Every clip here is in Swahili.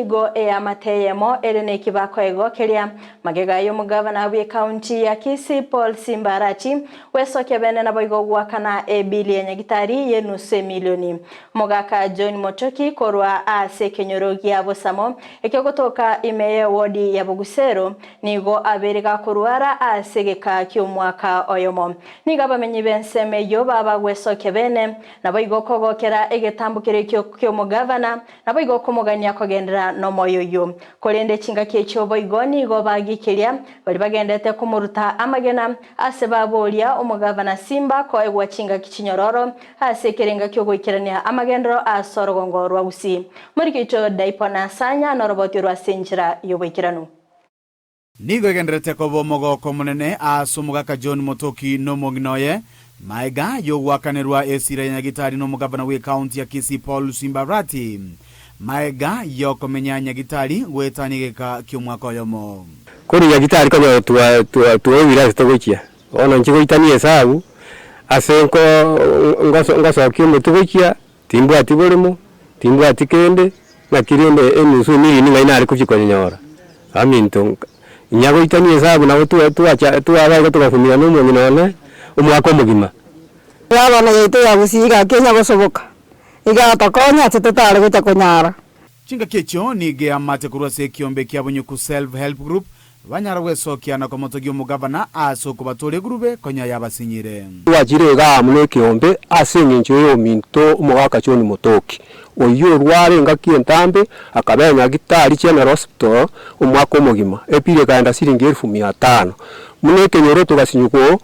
Igo amateyemo elene kibako ego kelia magega yo mugavana wa county ya Kisii Paul Simbarati wesoke bene na boigo gwakana ebili nyagitari ye nuse milioni mugaka John Motoki korwa ase kenyorogi abo samo ekyogotoka imeye wodi ya Bugusero nigo aberega korwara asegeka kyomwaka oyomo niga bamenyi benseme yo baba wesoke bene na boigo kogokera egetambukire kyo mugavana na boigo komugania kogendera no moyoyo kolende chinga kecho boigoni go bagikiria bali bagendete kumuruta amagena ase babolia omugavana Simba ko egwa chinga kichinyororo ase kerenga kyo goikirania amagendro asorogongo rwagusi muri kicho daipona sanya no roboti rwa senjira yoboikiranu nigo gendrete ko bomogo komunene asumugaka John Motoki no mognoye maiga yo wakanerwa esira nyagitari no mugavana we county ya Kisii Paul Simbarati maiga yo komenya nyagitari gwetanigeka kyomwaka yomo kuri nyagitari ko tuwe wira zitogokia ono nchigoitanie sabu asenko ngaso kyomutogokia timbu atiborimo timbu atikende na kirende enusu mili ninga inari kufyikonyora aminto nyagoitanie sabu na tuwa tukafumira no mwenone umwaka mugima yabona yito yagusiga Kenya gosoboka iga takonya tetale gocha konyara chinga kecho nige amate kurwase kiombe kyabonyo ku self help group banyara wesokia na komotogi umugavana asoko batole grube konya yabasinyire wajire ga amune kiombe asingincho yo minto umwaka John Motoki oyo rware ngakientambe akabenya gitari General Hospital umwaka mugima epire kaenda siringi 1500 mune kenyoro tugasinyuko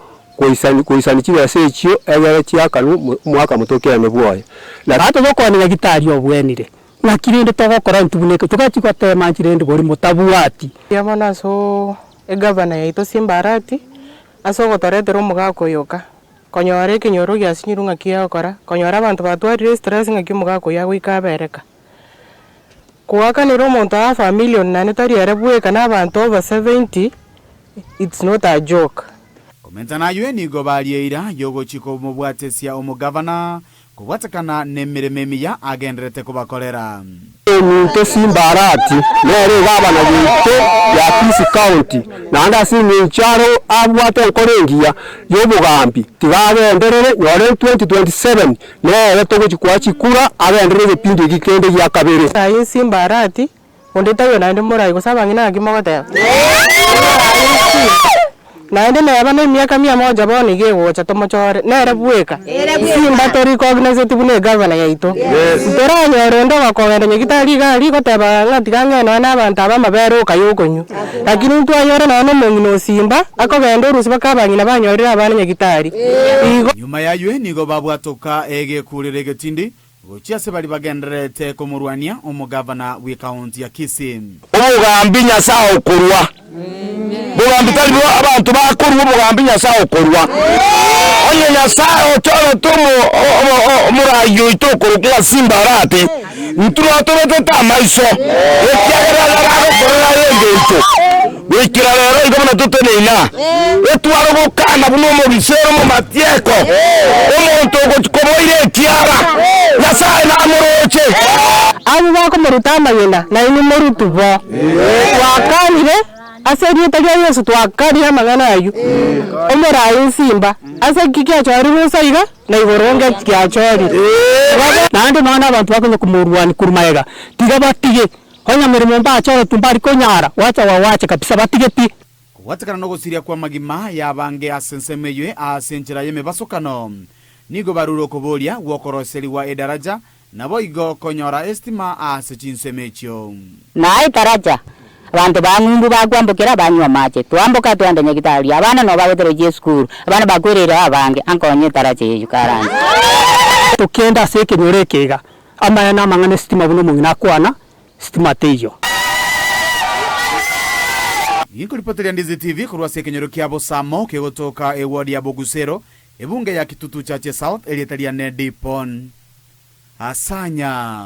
kuisani chiya secho egere chiakanu mwaka Motoki amebwoya la bato boko ni gitari obwenire na kirinde togokora ntubuneke tukachikote manchirende bori mutabuati yamona so egavana yaito Simbarati asogotoretera omugako yoka konyore kinyoro gyasinyirunga kiakora konyora abantu batwarire stress ngaki omugako yagwikabereka kuwakanira omonto half a million nane tari erebweka n'abantu over 70 it's not a joke komenta nayo nigo balieira yogo chiko mubwatesia omugavana kubwatakana nemirememi ya agendrete kubakolera Minto Simbarati nere gabana bito ya Kisii County nanda singi ncharo abwate nkorengia yobugambi tigagenderere nyore 2027 nere togochikwa chikura agenderere pindi gikende ya kabere sai Simbarati ondetayo nande morai gusaba ngina ngimogoteba naende neba miaka 100 boni gegocha tomochore nere bweka Simba tori cognizant bune governor yaito toranyore ndo bakogenda nyagitari gali goteba ngatigangeno n'abantu abamabero kayokonyu lakini ntwanyore nano mongino Simba akogenda urusi bakabanyina banyorira abana nyagitari nyuma yayo nigo babwatoka ege kurire getindi gochiase bali bagenderete komurwania omugavana we county ya Kisii umugambi nyasao kurwa mugambi tali abantu bakurwa umugambi nyasao kurwa onye nyasao choro tumu murayo itokurukira Simbarati nturo maiso ekyagera korera yengento wikira rero igomna tutenina etwaro gukana buno mu bisero mu matieko umuntu gokoboire kiara nyasao na muroche abo bako murutama yena na inu murutubo wakanire aseri tagia Yesu twakari amangana ayu omurayi Simba ase kikia chori rusaiga na igoronga kikia chori nande mana abantu bakonye kumurwani kurumayega tiga batige honya mirimo mba choro tumbari konyara wacha kabisa batige ti watakana no gosiria kwa magima yabange asensemeyo asenjira yeme basokano nigo baruro kobolia wokoroseri wa edaraja nabo igo konyora estima asechinsemecho na itaraja abantu bangumbu bagwambukira banywa mache twambuka twande nyagitari abana no bagotere je school abana bagwerera abange ankonye taraje yukaranje tukenda seke nyorekega amana mangane stima buno mungina kwana stima teyo Yikuripoteria Ndizi TV kurwa seke nyoroki abo samo kegotoka ewodi ya Bugusero ebunge ya Kitutu Chache South elietalia Nedipon asanya